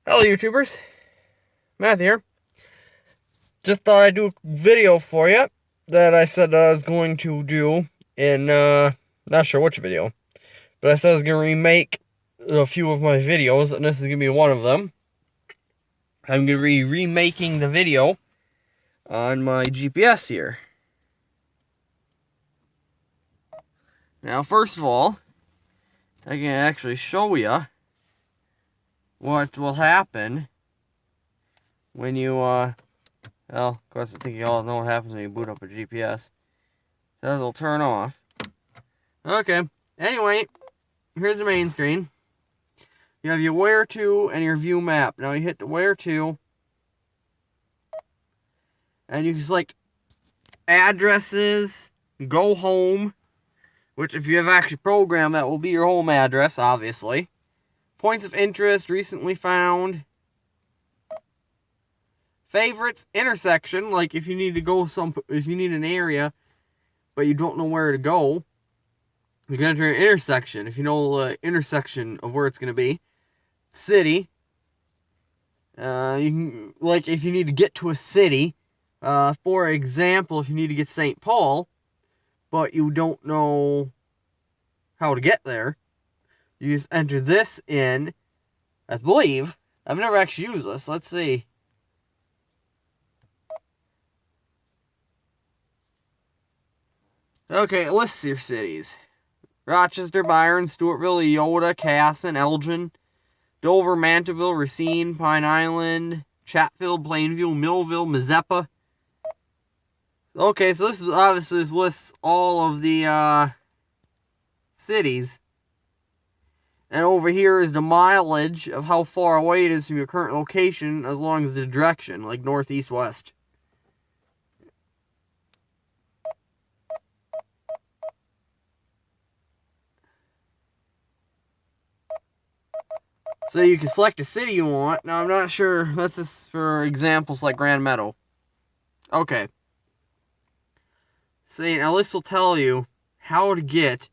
Hello YouTubers, Matt here. Just thought I'd do a video for you that I said I was going to do in, not sure which video, but I said I was going to remake a few of my videos, and this is going to be one of them. I'm going to be remaking the video on my GPS here. Now, first of all, I can actually show you what will happen when you, well, of course, I think you all know what happens when you boot up a GPS. It says it'll turn off. Okay, anyway, here's the main screen. You have your where to and your view map. Now you hit the where to, and you can select addresses, go home, which if you have actually programmed, that will be your home address, obviously. Points of interest, recently found. Favorites, intersection, like if you need to go if you need an area, but you don't know where to go, you can enter an intersection, if you know the intersection of where it's going to be. City, you can, like if you need to get to a city, for example, if you need to get St. Paul, but you don't know how to get there, you just enter this in, I believe. I've never actually used this. Let's see. Okay, it lists your cities. Rochester, Byron, Stewartville, Eoda, Casson, Elgin, Dover, Mantorville, Racine, Pine Island, Chatfield, Plainview, Millville, Mazeppa. Okay, so this obviously lists all of the cities. And over here is the mileage of how far away it is from your current location, as long as the direction, like north, east, west. So you can select a city you want. Now, I'm not sure. That's just for examples like Grand Meadow. Okay. See, now this will tell you how to get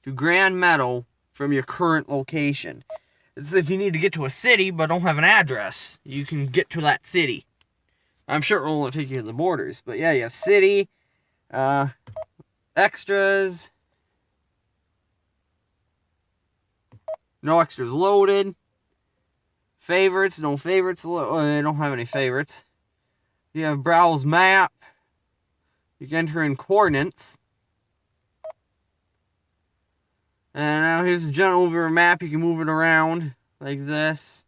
to Grand Meadow from your current location. It's if you need to get to a city but don't have an address, you can get to that city. I'm sure it will only take you to the borders. But yeah, you have city, extras. No extras loaded. Favorites, no favorites. I don't have any favorites. You have browse map. You can enter in coordinates. And now here's a general overview map. You can move it around like this.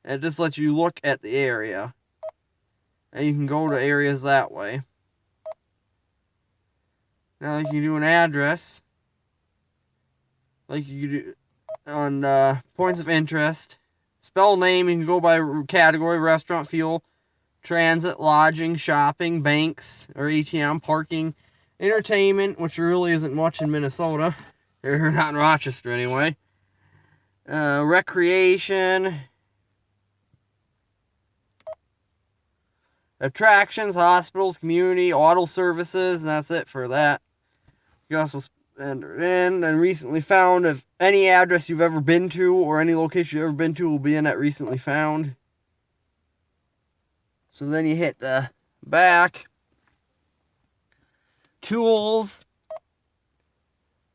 It just lets you look at the area. And you can go to areas that way. Now you can do an address. Like you do on points of interest. Spell name, you can go by category: restaurant, fuel, transit, lodging, shopping, banks or ATM, parking, entertainment, which really isn't much in Minnesota. They're not in Rochester anyway. Recreation, attractions, hospitals, community, auto services, and that's it for that. You also enter in and recently found. If any address you've ever been to or any location you've ever been to will be in that recently found. So then you hit the back. Tools.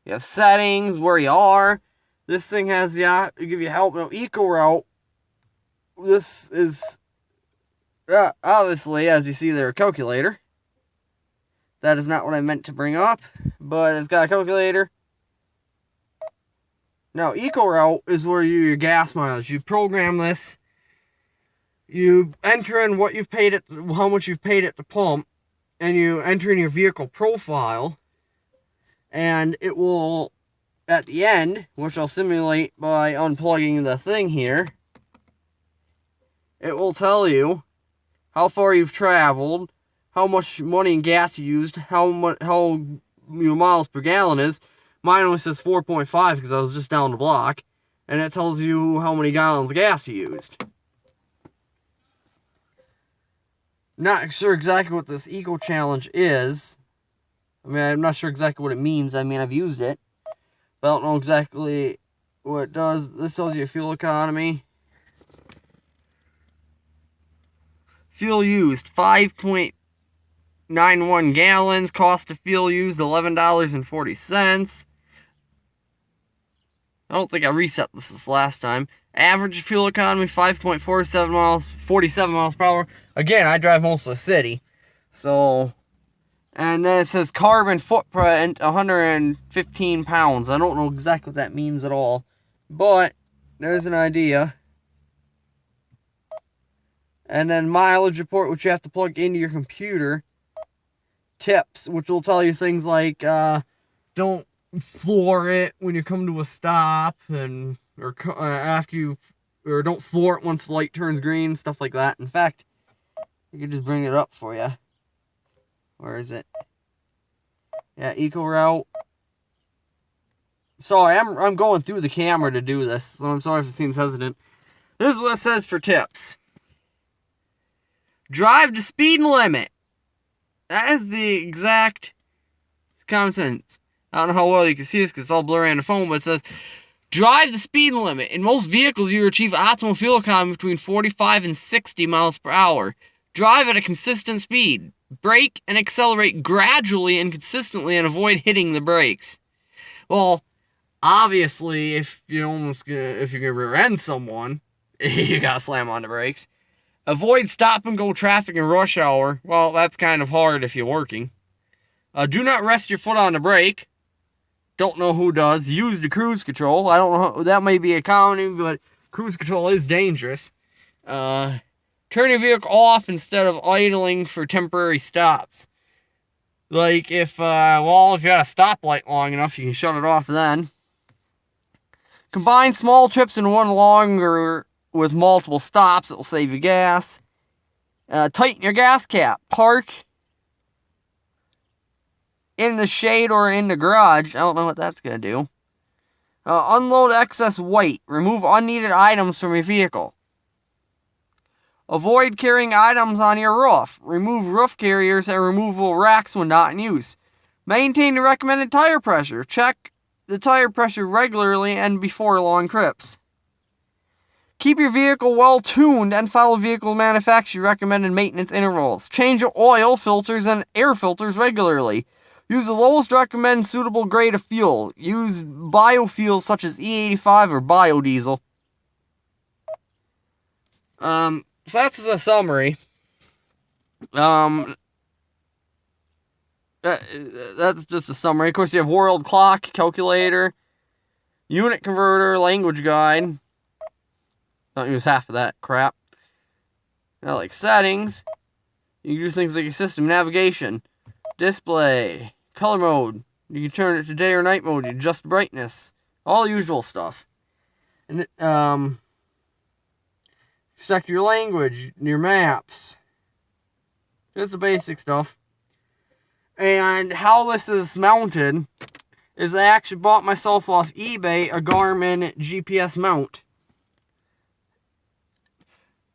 You have settings, where you are. This thing has the give you help. No, eco route. This is obviously, as you see there, a calculator. That is not what I meant to bring up, but it's got a calculator. Now, eco route is where your gas mileage. You program this. You enter in what you've paid at, how much you've paid at the pump, and you enter in your vehicle profile, and it will, at the end, which I'll simulate by unplugging the thing here, it will tell you how far you've traveled, how much money and gas you used, how your miles per gallon is. Mine only says 4.5 because I was just down the block, and it tells you how many gallons of gas you used. Not sure exactly what this eco challenge is. I mean, I'm not sure exactly what it means. I mean, I've used it, but I don't know exactly what does, this tells you fuel economy. Fuel used, 5.91 gallons. Cost of fuel used, $11.40. I don't think I reset this last time. Average fuel economy, 5.47 miles, 47 miles per hour. Again, I drive most of the city. So, and then it says carbon footprint, 115 pounds. I don't know exactly what that means at all. But, there's an idea. And then mileage report, which you have to plug into your computer. Tips, which will tell you things like, don't floor it when you come to a stop, and or don't floor it once the light turns green, stuff like that. In fact, I could just bring it up for you. Where is it? Yeah, eco route. Sorry, I'm going through the camera to do this, so I'm sorry if it seems hesitant. This is what it says for tips. Drive the speed limit. That is the exact common sense. I don't know how well you can see this because it's all blurry on the phone, but it says, drive the speed limit. In most vehicles, you achieve optimal fuel economy between 45 and 60 miles per hour. Drive at a consistent speed. Brake and accelerate gradually and consistently and avoid hitting the brakes. Well, obviously, if you're gonna rear end someone, you gotta slam on the brakes. Avoid stop and go traffic in rush hour. Well, that's kind of hard if you're working. Do not rest your foot on the brake. Don't know who does. Use the cruise control. I don't know. That may be economy, but cruise control is dangerous. Turn your vehicle off instead of idling for temporary stops. Like if you got a stoplight long enough, you can shut it off then. Combine small trips in one longer with multiple stops. It will save you gas. Tighten your gas cap. Park in the shade or in the garage. I don't know what that's going to do. Unload excess weight. Remove unneeded items from your vehicle. Avoid carrying items on your roof. Remove roof carriers and removable racks when not in use. Maintain the recommended tire pressure. Check the tire pressure regularly and before long trips. Keep your vehicle well tuned and follow vehicle manufacturer recommended maintenance intervals. Change your oil, filters, and air filters regularly. Use the lowest recommended suitable grade of fuel. Use biofuels such as E85 or biodiesel. So that's the summary. That's just a summary. Of course, you have world clock, calculator, unit converter, language guide. Don't use half of that crap. Now, like settings, you can do things like your system navigation, display, color mode. You can turn it to day or night mode. You adjust brightness, all the usual stuff. And select your language, your maps, just the basic stuff. And how this is mounted is I actually bought myself off eBay a Garmin GPS Mount.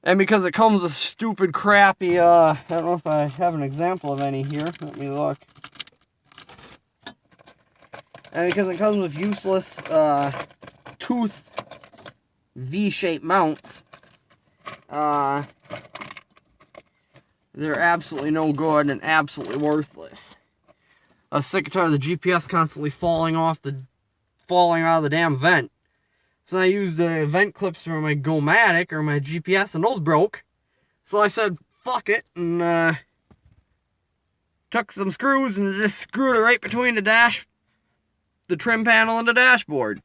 And because it comes with stupid, crappy, I don't know if I have an example of any here. Let me look. And because it comes with useless, tooth V-shaped mounts, they're absolutely no good and absolutely worthless. I was sick and tired of the GPS constantly falling out of the damn vent. So I used the vent clips for my Go-Matic or my GPS, and those broke. So I said, fuck it, and took some screws and just screwed it right between the trim panel and the dashboard.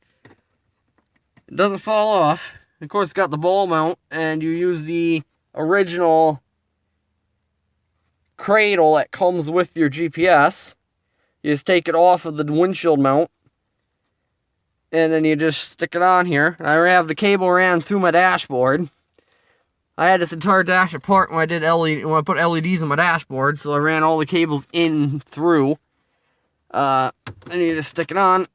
It doesn't fall off. Of course, it's got the ball mount, and you use the original cradle that comes with your GPS. You just take it off of the windshield mount, and then you just stick it on here. And I have the cable ran through my dashboard. I had this entire dash apart when I put LEDs on my dashboard, so I ran all the cables in through. Then you just stick it on.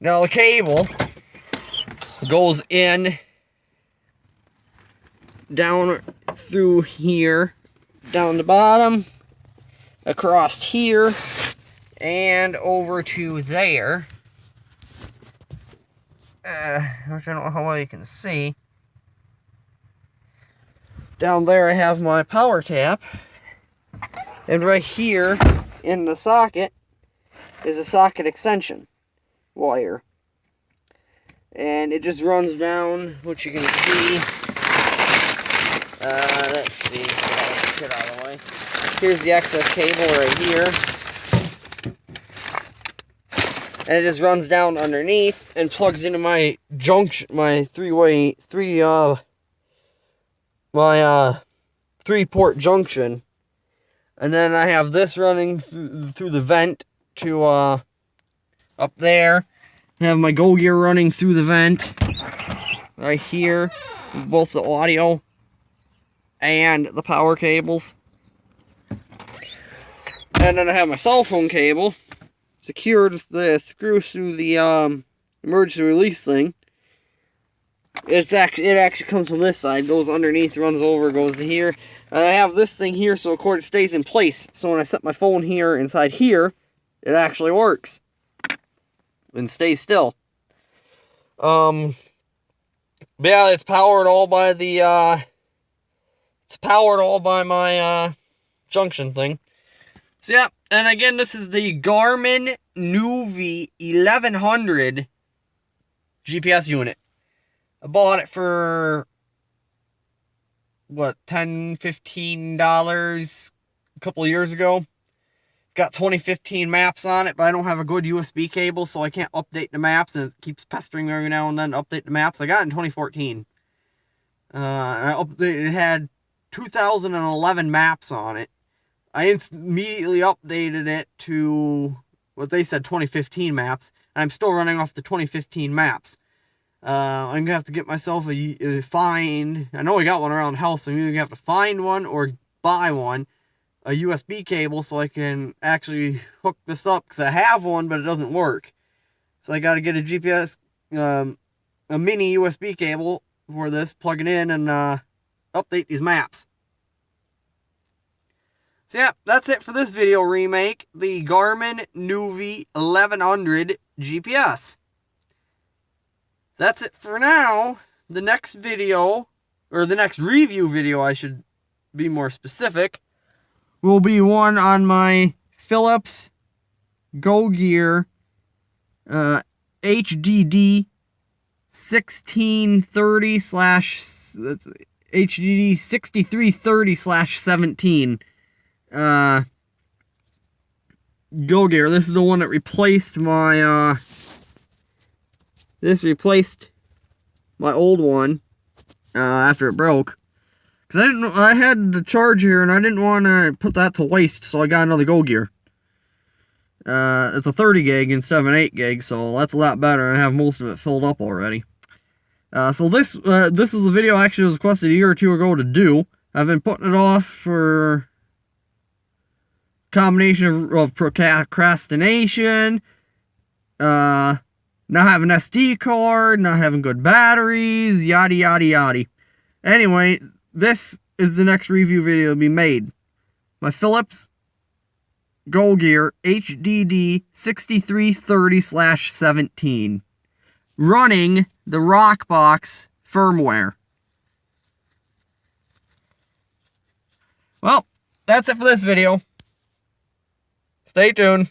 Now the cable goes in down through here, down the bottom, across here, and over to there. which I don't know how well you can see. Down there I have my power tap, and right here in the socket is a socket extension wire, and it just runs down, which you can see. Let's see, get out of the way. Here's the excess cable right here, and it just runs down underneath and plugs into my junction, my three-port junction. And then I have this running through the vent to up there. I have my Go Gear running through the vent right here, both the audio and the power cables. And then I have my cell phone cable secured with the screw through the emergency release thing. It actually comes from this side, goes underneath, runs over, goes to here. And I have this thing here so the cord stays in place. So when I set my phone here inside here, it actually works and stays still. But yeah, it's powered all by the my junction thing. So yeah, and again, this is the Garmin Nuvi 1100 GPS unit. I bought it for, what, $10, $15 a couple of years ago. It's got 2015 maps on it, but I don't have a good USB cable, so I can't update the maps, and it keeps pestering me every now and then to update the maps. I got it in 2014. It had 2011 maps on it. I immediately updated it to what they said 2015 maps, and I'm still running off the 2015 maps. I'm gonna have to get myself a find. I know I got one around the house, so I'm either gonna have to find one or buy one, a USB cable, so I can actually hook this up, because I have one, but it doesn't work. So I gotta get a GPS, a mini USB cable for this, plug it in, and update these maps. So yeah, that's it for this video remake, the Garmin Nuvi 1100 GPS. That's it for now. The next video, or the next review video, I should be more specific, will be one on my Philips Go Gear HDD 1630 HDD 6330/17 Go Gear. This is the one that replaced my replaced my old one after it broke, because I had the charge here and I didn't want to put that to waste, so I got another Go Gear. It's a 30 gig instead of an 8 gig, so that's a lot better. I have most of it filled up already. So this is a video I actually was requested a year or two ago to do. I've been putting it off for a combination of procrastination, not having an SD card, not having good batteries, yada yada yada. Anyway, this is the next review video to be made. My Philips Go Gear HDD 6330/17. Running the Rockbox firmware. Well, that's it for this video. Stay tuned.